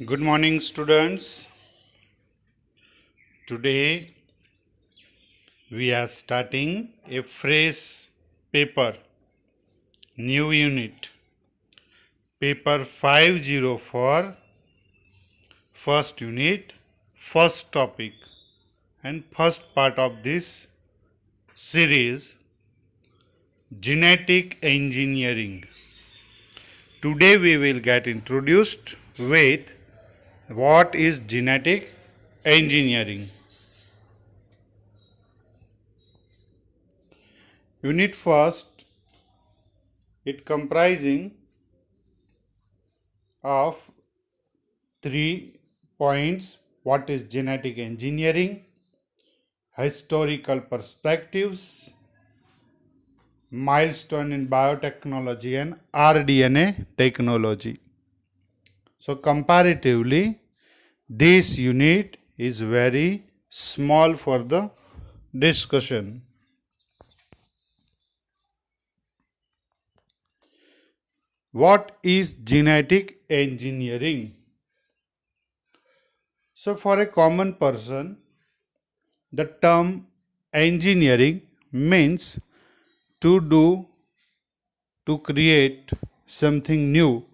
Good morning, students. Today we are starting a fresh paper, new unit, paper 504, first unit, first topic, and first part of this series, genetic engineering. Today we will get introduced with what is genetic engineering. Unit first, it comprising of 3 points: what is genetic engineering, historical perspectives, milestone in biotechnology, and rDNA technology. So comparatively, this unit is very small for the discussion. What is genetic engineering? So for a common person, the term engineering means to create something new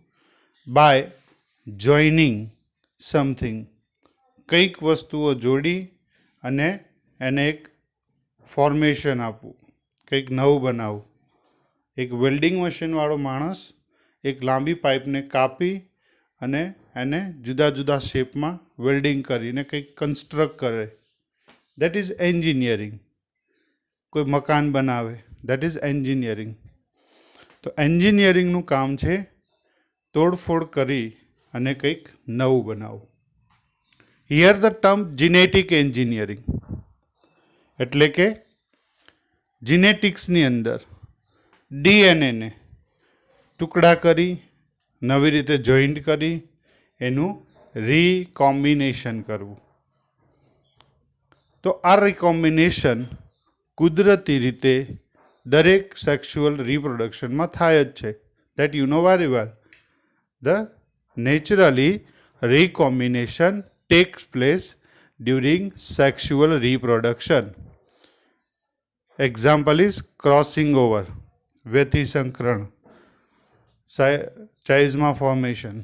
by joining something. કંઈક વસ્તુઓ જોડી અને એને એક formation આપવું, કંઈક નવું બનાવવું. એક વેલ્ડિંગ મશીનવાળો માણસ એક લાંબી પાઇપને કાપી અને એને જુદા જુદા શેપમાં વેલ્ડિંગ કરીને કંઈક કન્સ્ટ્રક્ટ કરે, દેટ ઇઝ એન્જિનિયરિંગ. કોઈ મકાન બનાવે, દેટ ઇઝ એન્જિનિયરિંગ. તો એન્જિનિયરિંગનું કામ છે તોડફોડ કરી અને કંઈક નવું બનાવવું. Here the term genetic engineering એટલે કે જીનેટિક્સની અંદર ડીએનએને ટુકડા કરી નવી રીતે જોઈન્ટ કરી એનું રીકોમ્બિનેશન કરવું. તો આ રીકોમ્બિનેશન કુદરતી રીતે દરેક સેક્સ્યુઅલ રિપ્રોડક્શનમાં થાય જ છે. That you know very well. The naturally recombination takes place during sexual reproduction. Example is crossing over, વ્યતિસંકરણ, chiasma formation.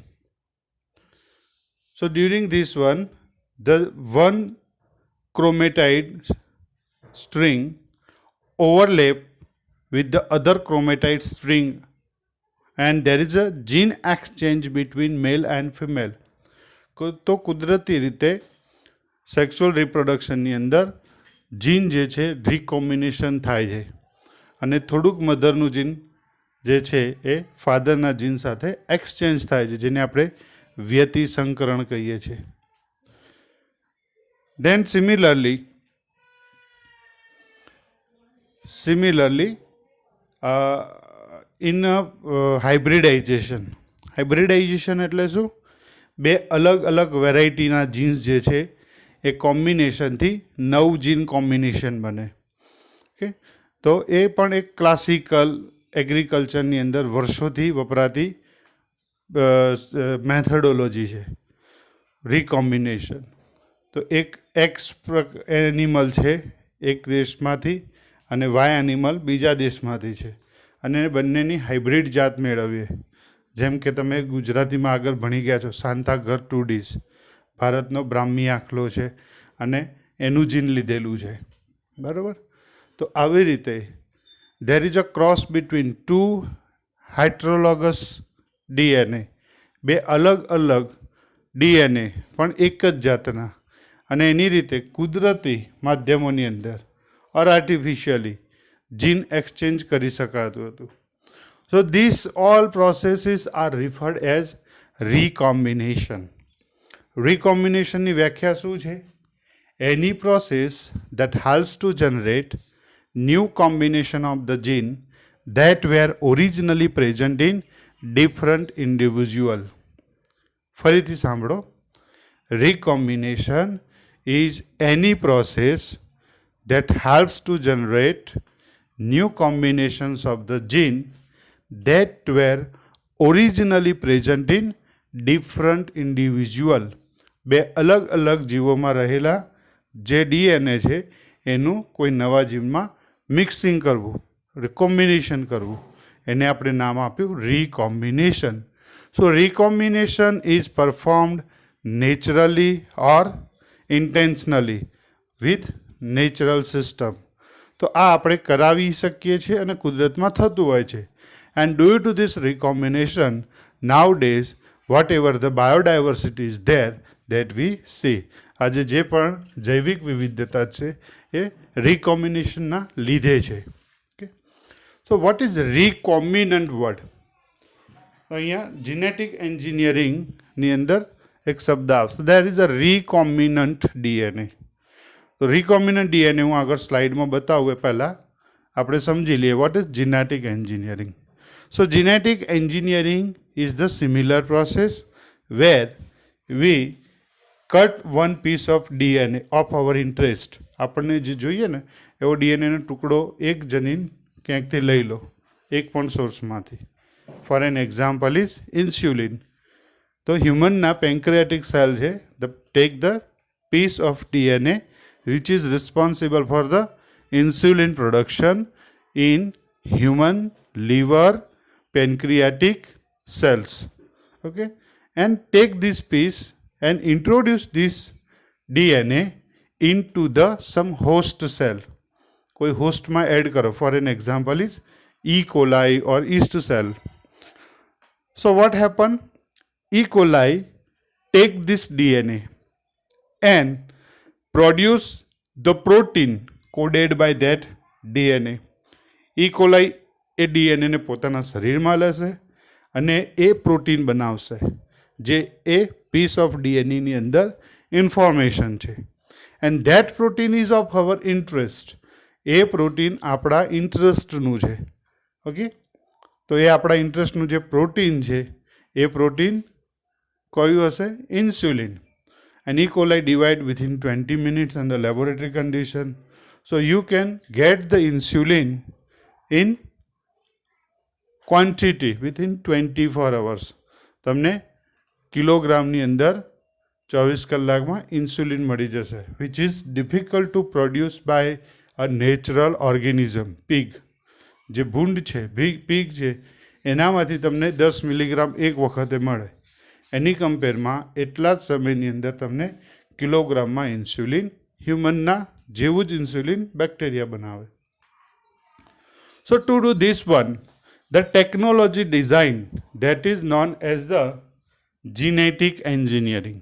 So during this one, the one chromatide string overlap with the other chromatide string and there is a gene exchange between male and female. તો કુદરતી રીતે sexual રિપ્રોડક્શનની અંદર જીન જે છે રીકોમ્બિનેશન થાય છે અને થોડુંક મધરનું જીન જે છે એ ફાધરના જીન સાથે એક્સચેન્જ થાય છે, જેને આપણે વ્યતિસંકરણ કહીએ છીએ. દેન સિમિલરલી ઇન હાઇબ્રિડાઇઝેશન એટલે શું? બે અલગ અલગ વેરાયટીના જીન્સ જે છે એ કોમ્બિનેશનથી નવું જીન કોમ્બિનેશન બને. ઓકે, તો એ પણ એક ક્લાસિકલ એગ્રીકલ્ચરની અંદર વર્ષોથી વપરાતી મેથડોલોજી છે, રીકોમ્બિનેશન. તો એક એક્સ એનિમલ છે એક દેશમાંથી અને વાય એનિમલ બીજા દેશમાંથી છે અને બંનેની હાઇબ્રિડ જાત મેળવીએ. જેમ કે તમે ગુજરાતીમાં આગળ ભણી ગયા છો, શાંતાઘર ટુડીસ, ભારતનો બ્રાહ્મી આખલો છે અને એનું જીન લીધેલું છે, બરાબર. તો આવી રીતે there is a cross between two heterologous DNA, બે અલગ અલગ ડીએનએ પણ એક જ જાતના, અને એની રીતે કુદરતી માધ્યમોની અંદર ઓર આર્ટિફિશિયલી જીન એક્સચેન્જ કરી શકાતું હતું. So these all processes are referred as recombination. Recombination ની વ્યાખ્યા શું છે? Any process that helps to generate new combination of the gene that were originally present in different individual. ફરીથી સાંભળો. Recombination is any process that helps to generate new combinations of the gene that were originally present in different individual, બે અલગ અલગ જીવોમાં રહેલા જે DNA છે એનું કોઈ નવા જીવમાં મિક્સિંગ કરવું, રિકોમ્બિનેશન કરવું, એને આપણે નામ આપ્યું recombination. So recombination is performed naturally or intentionally with natural system. તો આ આપણે કરાવી શકીએ છીએ અને કુદરતમાં થતું હોય છે. And due to this recombination nowadays whatever the biodiversity is there that we see. આજે જે પણ જૈવિક વિવિધતા છે એ રીકોમ્બિનેશનના લીધે છે. Okay, so what is recombinant word? અહીંયા જીનેટિક એન્જિનિયરિંગની અંદર એક શબ્દ આવશે, દેર ઇઝ અ રીકોમ્બિનન્ટ ડીએનએ. તો રીકોમ્બિનન્ટ ડીએનએ હું આગળ સ્લાઇડમાં બતાવું એ પહેલાં આપણે સમજી લઈએ what is genetic engineering. So genetic engineering is the similar process where we cut one piece of DNA of our interest. આપણને જે જોઈએ ને એવો ડીએનએનો ટુકડો એક જનીન ક્યાંકથી લઈ લો, એક પણ સોર્સમાંથી. For an example is insulin. તો હ્યુમનના પેન્ક્રિયાટિક સેલ છે, take the piece of DNA which is responsible for the insulin production in human liver pancreatic cells. Okay, and take this piece and introduce this DNA into the some host cell. कोई host में add करो. For an example is E. coli or yeast cell. So what happen? E. coli take this DNA and produce the protein coded by that DNA. E. coli એ ડીએનએને પોતાના શરીરમાં લેશે અને એ protein બનાવશે જે એ piece of ડીએનએની અંદર information છે. And that protein ease of our interest. A protein આપણા ઇન્ટરેસ્ટનું છે. ઓકે, તો એ આપણા ઇન્ટરેસ્ટનું જે પ્રોટીન છે એ પ્રોટીન કયું હશે? Insulin. And E. coli divide within 20 minutes under laboratory condition. So you can get the insulin in quantity within 24 hours. તમને કિલોગ્રામની અંદર 24 કલાકમાં ઇન્સ્યુલિન મળી જશે, which is difficult to produce by a natural organism. pig, જે ભૂંડ છે, pig છે, એનામાંથી તમને 10 મિલીગ્રામ એક વખતે મળે. એની કમ્પેરમાં એટલા જ સમયની અંદર તમને કિલોગ્રામમાં ઇન્સ્યુલિન, હ્યુમનના જેવું જ ઇન્સ્યુલિન બેક્ટેરિયા બનાવે. So to do this one the technology design that is known as the genetic engineering.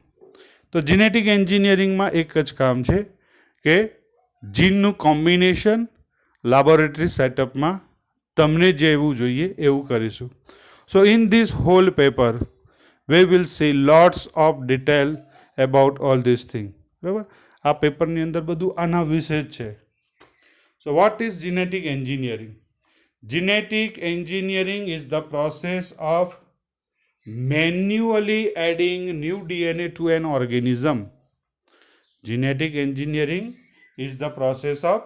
તો જીનેટિક એન્જિનિયરિંગમાં એક જ કામ છે કે જીનનું કોમ્બિનેશન લેબોરેટરી સેટઅપમાં તમને જેવું જોઈએ એવું કરીશું. સો in this hall paper we will see lots of detail about all these things. બરાબર, આ પેપરની અંદર બધું આના વિશે જ છે. So what is genetic engineering? Genetic engineering is the process of manually adding new DNA to an organism. Genetic engineering is the process of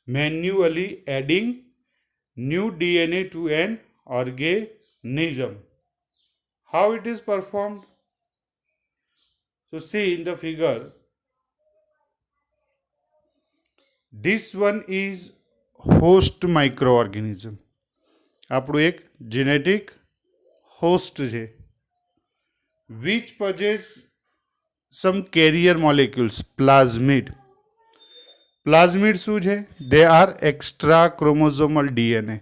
manually adding new DNA to an organism. How it is performed? So see in the figure, this one is host microorganism. આપણું એક genetic host છે which possess some carrier molecules, plasmid. Plasmid શું છે? They are extra chromosomal DNA.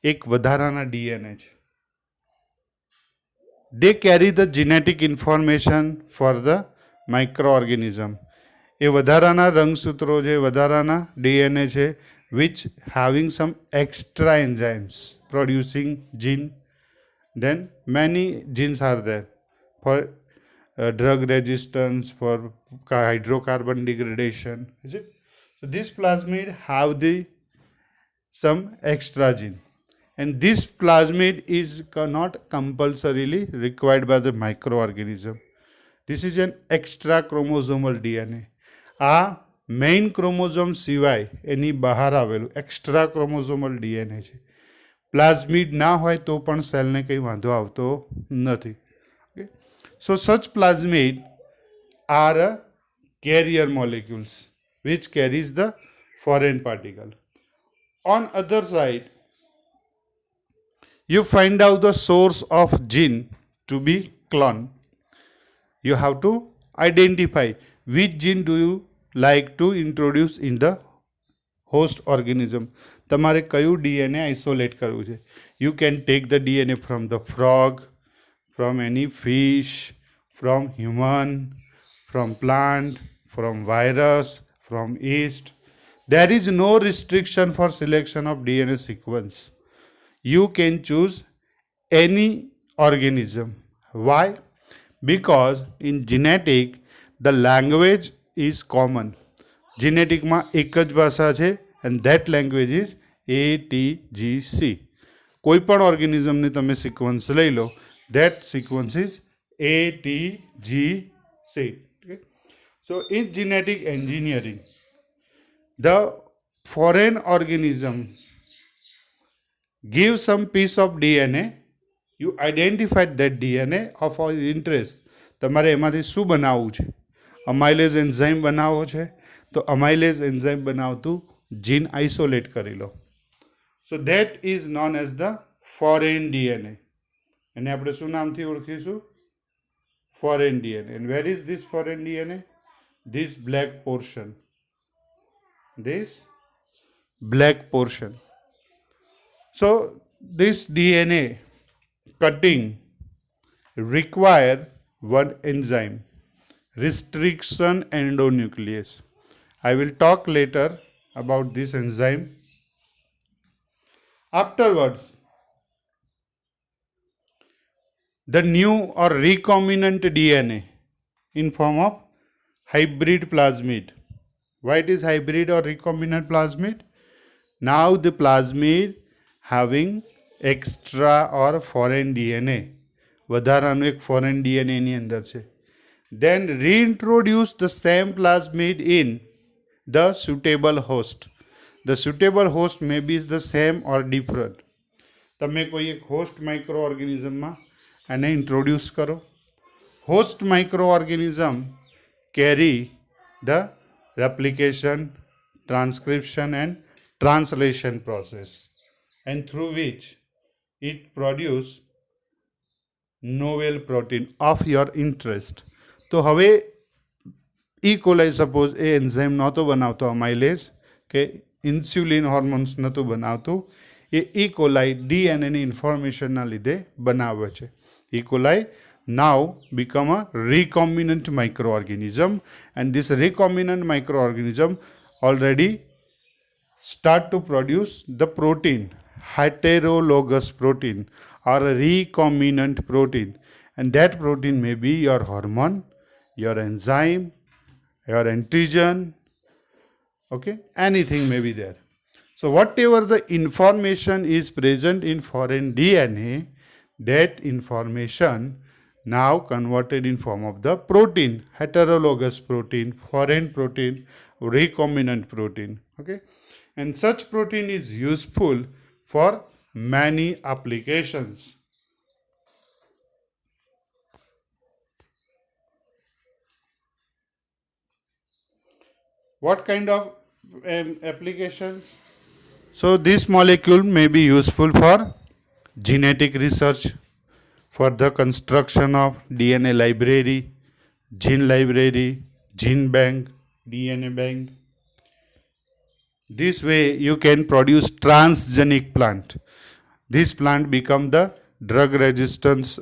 એક વધારાના DNA છે. They carry the genetic information for the microorganism. એ વધારાના રંગસૂત્રો છે, વધારાના DNA છે, which having some extra enzymes producing gene. Then many genes are there for drug resistance, for hydrocarbon degradation. Is it? So this plasmid have the some extra gene. And this plasmid is not compulsorily required by the microorganism. This is an extra chromosomal DNA. આ main chromosome સિવાય એની બહાર આવેલું extra ક્રોમોઝોમલ DNA છે. Plasmid ના હોય તો પણ સેલને કંઈ વાંધો આવતો નથી. Okay, So such plasmid are carrier molecules which carries the foreign particle. On other side, you find out the source of gene to be clone. You have to identify which gene do you like to introduce in the host organism. તમારે કયું DNA isolate કરવું છે. You can take the DNA from the frog, from any fish, from human, from plant, from virus, from yeast. There is no restriction for selection of DNA sequence. You can choose any organism. Why? Because in genetic the language is common. જેનેટિકમાં એક જ ભાષા છે and that language is ATGC. કોઈ પણ ઓર્ગેનિઝમની તમે sequence લઈ લો, ધેટ સિક્વન્સ ઇઝ ATGC. સો ઇન genetic engineering, the foreign organism give some piece of DNA, you identified that DNA of our interest. તમારે એમાંથી શું બનાવવું છે? અમાઇલેઝ એન્ઝાઇમ બનાવવો છે, તો અમાઇલેઝ એન્ઝાઇમ બનાવતું જીન આઇસોલેટ કરી લો. So that is known as the foreign DNA. એને આપણે શું નામથી ઓળખીશું? Foreign DNA. And where is this foreign DNA? This black portion. This black portion. So this DNA cutting require one enzyme, restriction endonuclease. I will talk later about this enzyme. Afterwards, the new or recombinant DNA in form of hybrid plasmid. Why it is hybrid or recombinant plasmid? Now the plasmid having extra or foreign DNA. વધારાનું એક foreign DNA એની અંદર છે. Then reintroduce the same plasmid in the suitable host. The suitable host may be the same or different. તમે કોઈ એક host microorganism એને introduce કરો. Host microorganism carry the replication, transcription and translation process, and through which it produce novel protein of your interest. તો હવે E. coli suppose એ enzyme નહોતો બનાવતો અમાઇલેઝ કે ઇન્સ્યુલિન હોર્મોન્સ નહોતું બનાવતું, એ E. coli ડીએનએની ઇન્ફોર્મેશનના લીધે બનાવે છે. E. coli now become a recombinant microorganism, and this recombinant microorganism already start to produce the protein, heterologous protein or a recombinant protein, and that protein may be your hormone, your enzyme, your antigen, okay, anything may be there. So whatever the information is present in foreign DNA, that information now converted in form of the protein, heterologous protein, foreign protein, recombinant protein. Okay, and such protein is useful for many applications. What kind of applications? So this molecule may be useful for genetic research, for the construction of DNA library, gene bank, DNA bank. This way you can produce transgenic plant. This plant become the drug resistance,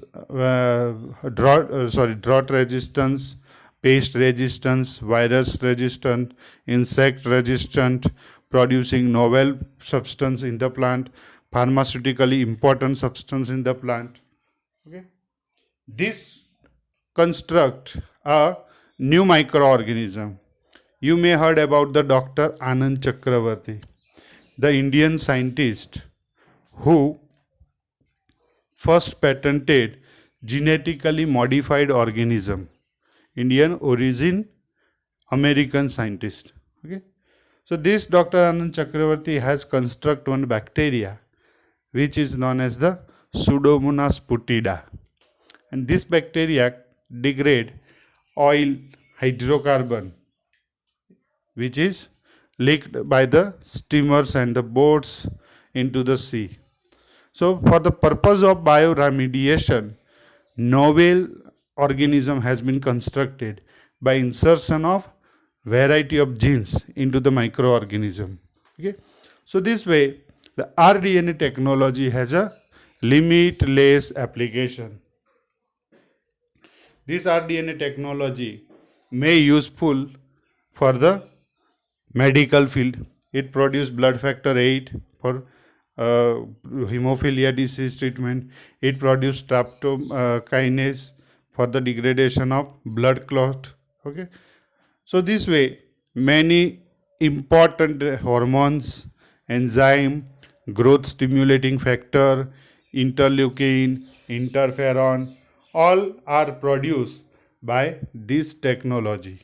drought resistance, pest resistance, virus resistant, insect resistant, producing novel substance in the plant, pharmaceutically important substance in the plant. Okay. This construct a new microorganism. You may heard about the Dr. Anand Chakravarti, the Indian scientist who first patented genetically modified organism. Indian origin, American scientist. Okay. So this Dr. Anand Chakravarti has constructed one bacteria which is known as the Pseudomonas putida, and this bacteria degrade oil, hydrocarbon, which is leaked by the steamers and the boats into the sea. So for the purpose of bioremediation, novel organism has been constructed by insertion of variety of genes into the microorganism. Okay, so this way the rDNA technology has a limitless application. This rDNA technology may useful for the medical field. It produces blood factor 8 for hemophilia disease treatment. It produces streptokinase for the degradation of blood clot. Okay, so this way many important hormones, enzyme, growth stimulating factor, interleukin, interferon, all are produced by this technology.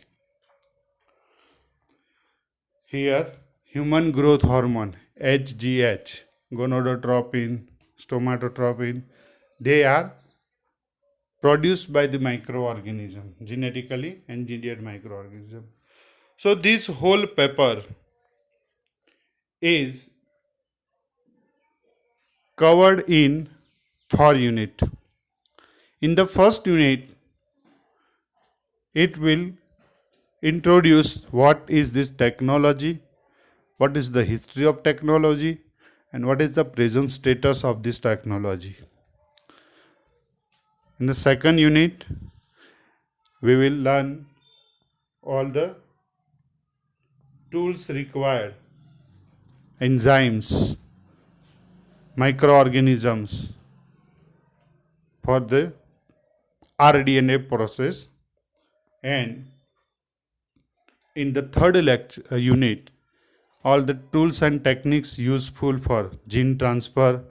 Here human growth hormone HGH, gonadotropin, somatotropin, they are produced by the microorganism, genetically engineered microorganism. So this whole paper is covered in 4 units. In the first unit, it will introduce what is this technology, what is the history of technology, and what is the present status of this technology. In the second unit, we will learn all the tools required, enzymes, microorganisms for the rDNA process. And in the third unit, all the tools and techniques useful for gene transfer,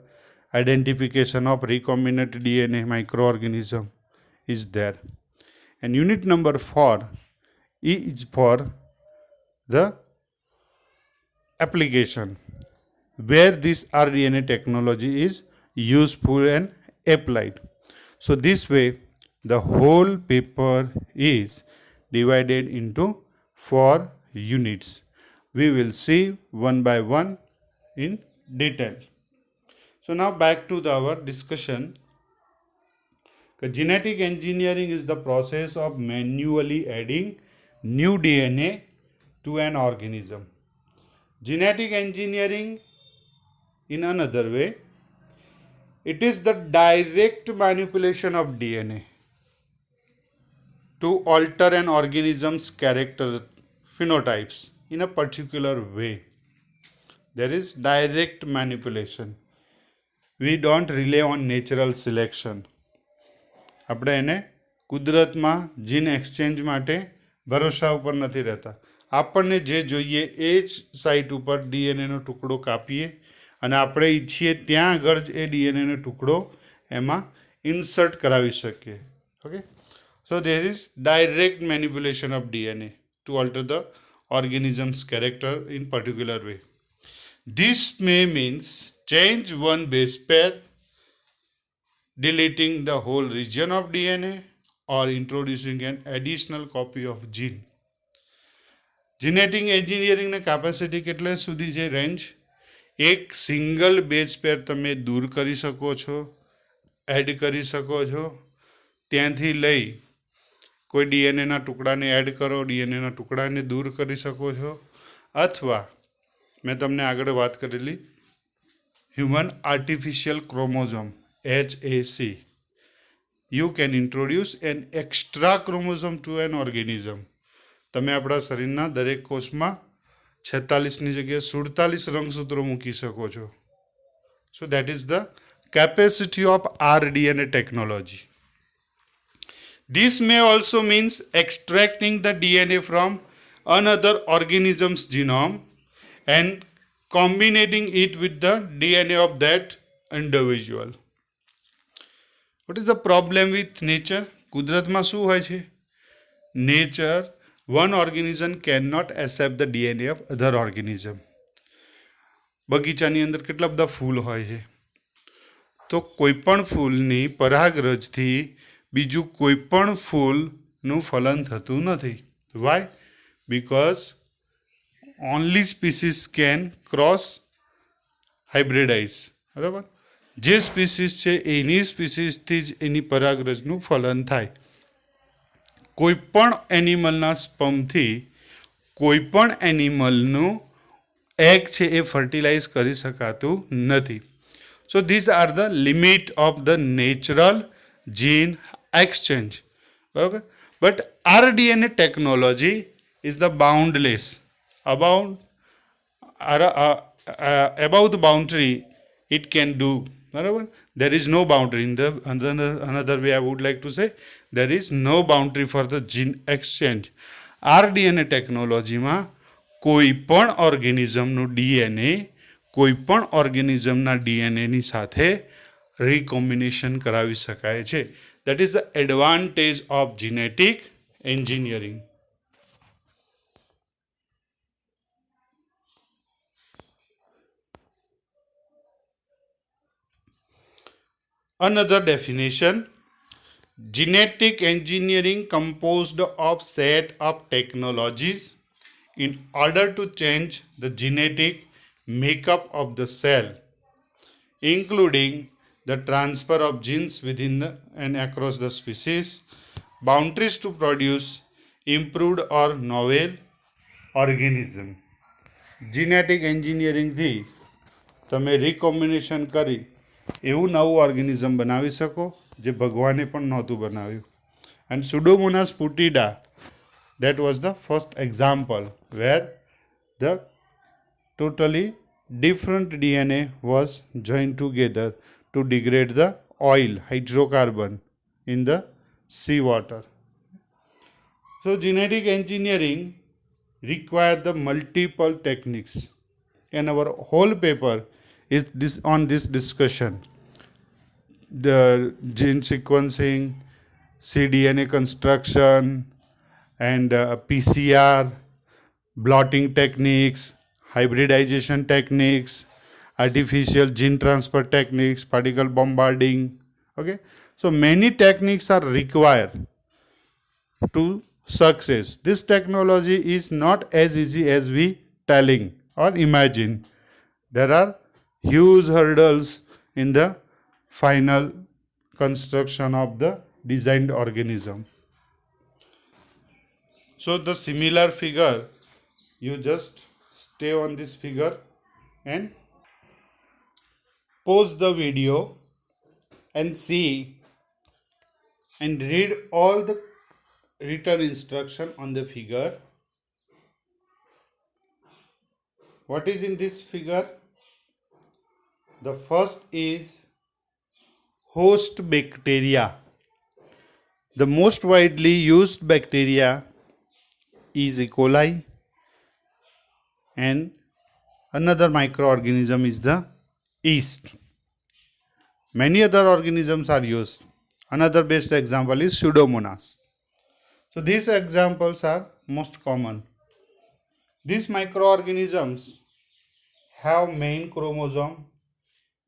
identification of recombinant DNA microorganism is there. And unit number 4 is for the application, where this rDNA technology is useful and applied. So this way the whole paper is divided into 4 units. We will see one by one in detail. So now back to our discussion. Genetic engineering is the process of manually adding new DNA to an organism. Genetic engineering, in another way, it is the direct manipulation of DNA to alter an organism's character phenotypes in a particular way. There is direct manipulation. We don't rely on natural selection. આપણે એને કુદરતમાં જીન exchange માટે ભરોસા ઉપર નથી રહેતા. આપણને જે જોઈએ એ જ સાઇટ ઉપર ડીએનએનો ટુકડો કાપીએ અને આપણે ઈચ્છીએ ત્યાં આગળ જ એ ડીએનએનો ટુકડો એમાં ઇન્સર્ટ કરાવી શકીએ. Okay, so there is direct manipulation of DNA to alter the organism's character in particular way. This may means change one base pair, deleting the whole region of DNA, or introducing an additional copy of gene. Genetic engineering ને capacity કેટલે સુધી છે range? એક single base પેર તમે દૂર કરી શકો છો, એડ કરી શકો છો. ત્યાંથી લઈ કોઈ ડીએનએના ટુકડાને એડ કરો, ડીએનએના ટુકડાને દૂર કરી શકો છો. અથવા મેં તમને આગળ વાત કરેલી human artificial chromosome HAC, you can introduce an extra chromosome to an organism. તમે આપણા શરીરના દરેક કોષમાં 46ની જગ્યાએ 47 રંગસૂત્રો મૂકી શકો છો. So that is the capacity of rDNA technology. This may also means extracting the DNA from another organism's genome and combining it with the DNA of that individual. What is the problem with nature? કુદરતમાં શું હોય છે? Nature, one organism cannot accept the DNA of other organism. બગીચાની અંદર કેટલા બધા ફૂલ હોય છે, તો કોઈ પણ ફૂલની પરાગરજથી બીજું કોઈ પણ ફૂલનું ફલન થતું નથી. Why? Because only species can cross hybridize. બરાબર? જે સ્પીસીસ છે એની સ્પીસીસથી જ એની પરાગરજનું ફલન થાય. કોઈ પણ એનિમલના સ્પર્મથી કોઈ પણ એનિમલનું એગ છે એ ફર્ટિલાઇઝ કરી શકાતું નથી. So these are the limit of the natural gene exchange. બરાબર? But rDNA technology is the boundless. Abound above the boundary it can do. Barabar? There is no boundary. In the another way I would like to say, there is no boundary for the gene exchange. RDNA ટેકનોલોજીમાં કોઈ પણ ઓર્ગેનિઝમનું DNA કોઈ પણ ઓર્ગેનિઝમના ડીએનએની સાથે રિકોમ્બિનેશન કરાવી શકાય છે. That is the advantage of genetic engineering. Another definition: genetic engineering composed of set of technologies in order to change the genetic makeup of the cell, including the transfer of genes within and across the species, boundaries to produce improved or novel organism. Genetic engineering થી તમે રિકોમ્બિનેશન કરી એવું નવું organism બનાવી શકો જે ભગવાને પણ નહોતું બનાવ્યું. And Pseudomonas putida, that was the first example where the totally different DNA was joined together to degrade the oil, hydrocarbon in the seawater. So genetic engineering required the multiple techniques, and our whole paper is on this discussion. The gene sequencing, cDNA construction, and PCR, blotting techniques, hybridization techniques, artificial gene transfer techniques, particle bombarding. Okay, so many techniques are required to success. This technology is not as easy as we telling or imagine. There are huge hurdles in the final construction of the designed organism. So the similar figure, you just stay on this figure and pause the video and see and read all the written instruction on the figure. What is in this figure? The first is host bacteria. The most widely used bacteria is E. coli, and another microorganism is the yeast. Many other organisms are used. Another best example is Pseudomonas. So these examples are most common. These microorganisms have main chromosome,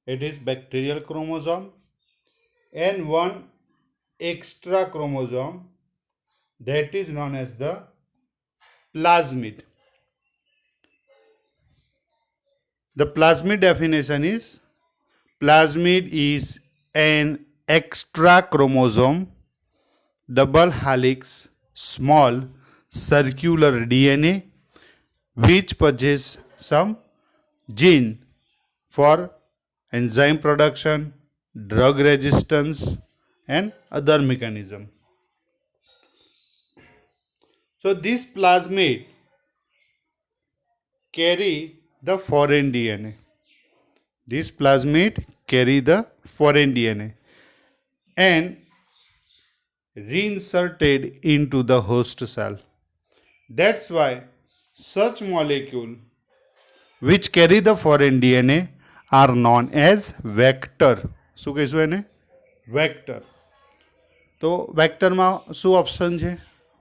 it is bacterial chromosome, and one extra chromosome that is known as the plasmid. The plasmid definition is: plasmid is an extra chromosome, double helix, small circular DNA which possess some gene for enzyme production, drug resistance, and other mechanism. So this plasmid carry the foreign DNA. This plasmid carry the foreign DNA and reinserted into the host cell. That's why such molecule which carry the foreign DNA are known as vector. શું કહીશું એને? Vector. તો વેક્ટરમાં શું option છે?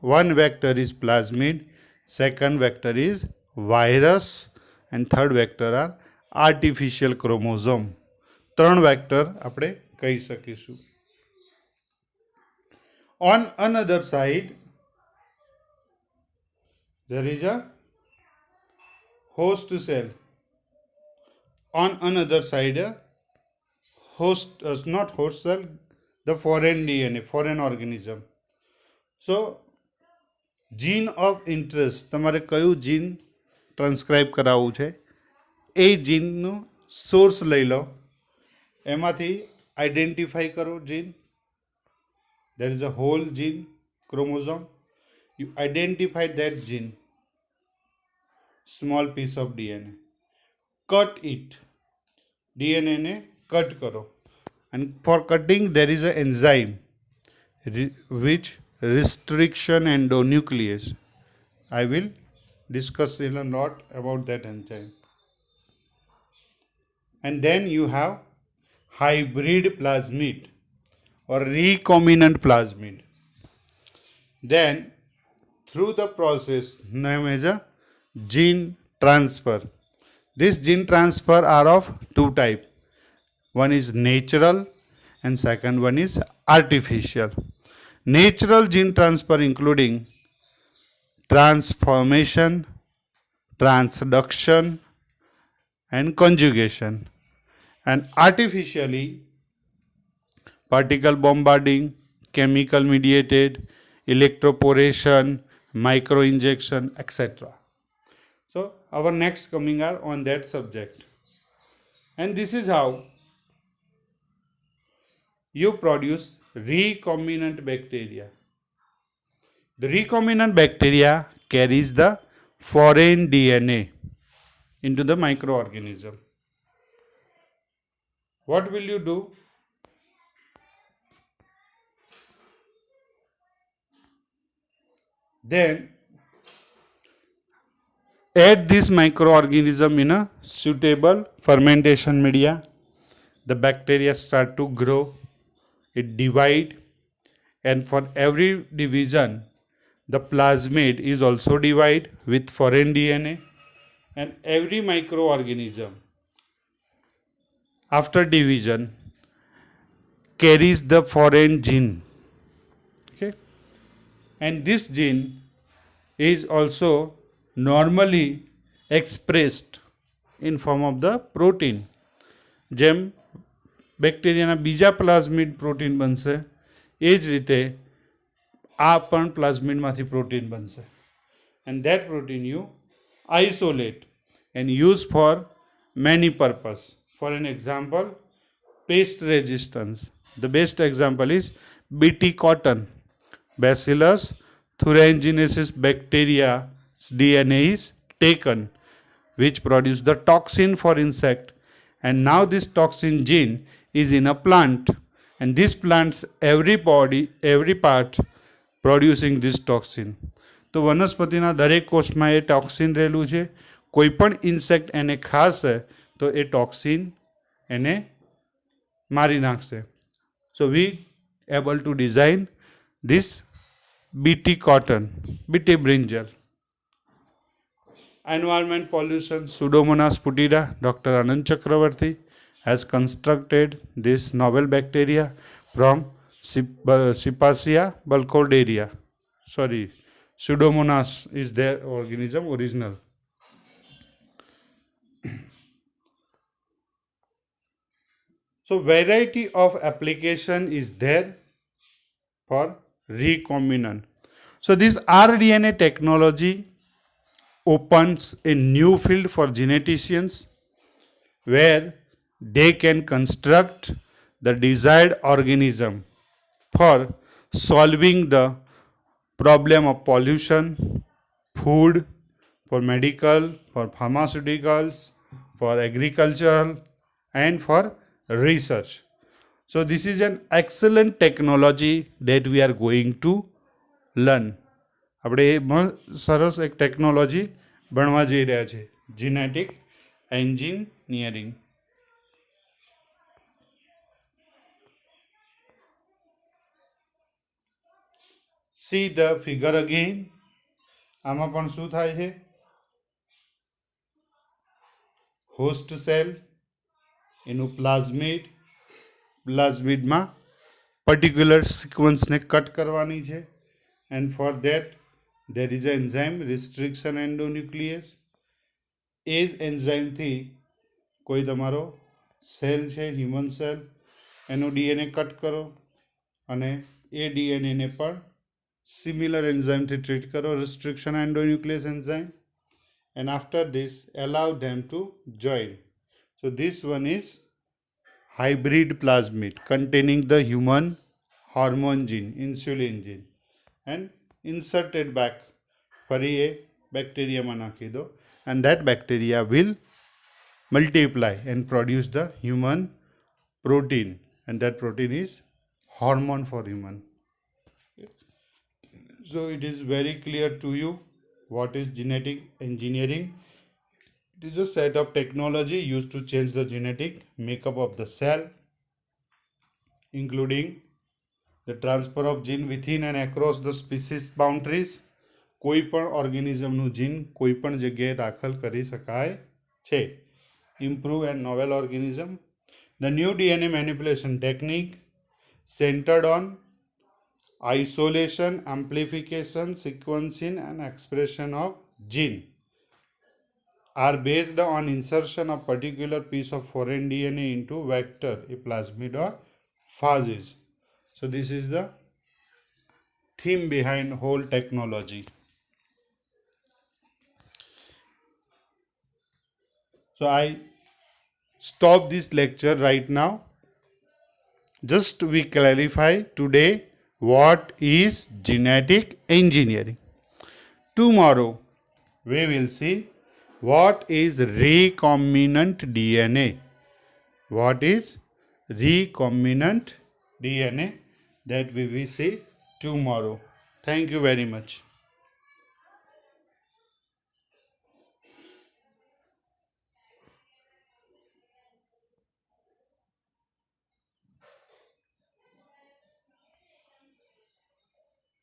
One vector is plasmid, second vector is virus, and third vector are artificial chromosome. 3 vector આપણે કહી શકીશું. On another side, there is a host cell. On another side, a host, not host cell, the foreign DNA, foreign organism. So, gene of interest તમારે કયું જીન ટ્રાન્સક્રાઇબ કરાવવું છે એ જીનનું source લઈ લો, એમાંથી identify કરો gene. There is a whole gene chromosome. You identify that gene, small piece of DNA, cut it, ડીએનએને cut કરો. And for cutting there is a enzyme which restriction endonuclease. I will discuss in a lot about that enzyme. And then you have hybrid plasmid or recombinant plasmid. Then through the process known as a gene transfer. This gene transfer are of two types. One is natural and second one is artificial. Natural gene transfer including transformation, transduction and conjugation, and artificially particle bombarding, chemical mediated, electroporation, microinjection, etc. So our next coming are on that subject. And this is how you produce recombinant bacteria. The recombinant bacteria carries the foreign DNA into the microorganism. What will you do? Then add this microorganism in a suitable fermentation media. The bacteria start to grow. It divide, and for every division the plasmid is also divide with foreign DNA, and every microorganism after division carries the foreign gene. Okay, and this gene is also normally expressed in form of the protein. જેમ બેક્ટેરિયાના બીજા plasmid protein બનશે એ જ રીતે આ પણ પ્લાઝમિડમાંથી protein બનશે. And that protein you isolate and use for many purpose. For an example, pest resistance. The best example is BT cotton. Bacillus thuringiensis bacteria DNA is taken, which produce the toxin for insect, and now this toxin gene is in a plant, and this plant's every part producing this toxin. તો વનસ્પતિના દરેક કોષમાં એ toxin રહેલું છે. કોઈ પણ insect એને ખાશે તો એ ટોક્સિન એને મારી નાખશે. So we able to design this BT cotton, BT brinjal. Environment pollution, Pseudomonas putida, Dr. Anand Chakravarti has constructed this novel bacteria from Sypasia bulcoideria. Sorry, Pseudomonas is their organism original. So variety of application is there for recombinant. So this rDNA technology opens a new field for geneticians where they can construct the desired organism for solving the problem of pollution, food, for medical, for pharmaceuticals, for agricultural, and for research. So this is an excellent technology that we are going to learn. આપણે સરસ એક technology ભણવા જઈ રહ્યા છે, genetic engineering. See the figure again. આમાં પણ શું થાય છે? હોસ્ટ સેલ, એનું પ્લાઝમિડ, પ્લાઝમિડમાં પર્ટિક્યુલર સિક્વન્સને કટ કરવાની છે. And for that there is a enzyme restriction endonuclease. એ જ એન્ઝાઇમથી કોઈ તમારો સેલ છે, હ્યુમન સેલ, એનો ડીએનએ કટ કરો અને એ ડીએનએને પણ સિમિલર એન્ઝાઇમથી ટ્રીટ કરો, restriction endonuclease enzyme. And after this allow them to join. So this one is hybrid plasmid containing the human hormone gene, insulin gene, and inserted back ફરી એ બેક્ટેરિયામાં નાખી દો, and that bacteria will multiply and produce the human protein, and that protein is hormone for human. So it is very clear to you what is genetic engineering. It is a set of technology used to change the genetic makeup of the cell, including the transfer of gene within and across the species boundaries. કોઈ પણ ઓર્ગેનિઝમનું જીન કોઈ પણ જગ્યાએ દાખલ કરી શકાય છે. Improve and novel organism. The new DNA manipulation technique centered on isolation, amplification, sequencing, and expression of gene are based on insertion of particular piece of foreign DNA into vector, a plasmid or phages. So this is the theme behind whole technology. So I stop this lecture right now. Just we clarify today what is genetic engineering. Tomorrow we will see what is recombinant DNA. What is recombinant DNA? That we will see tomorrow. Thank you very much.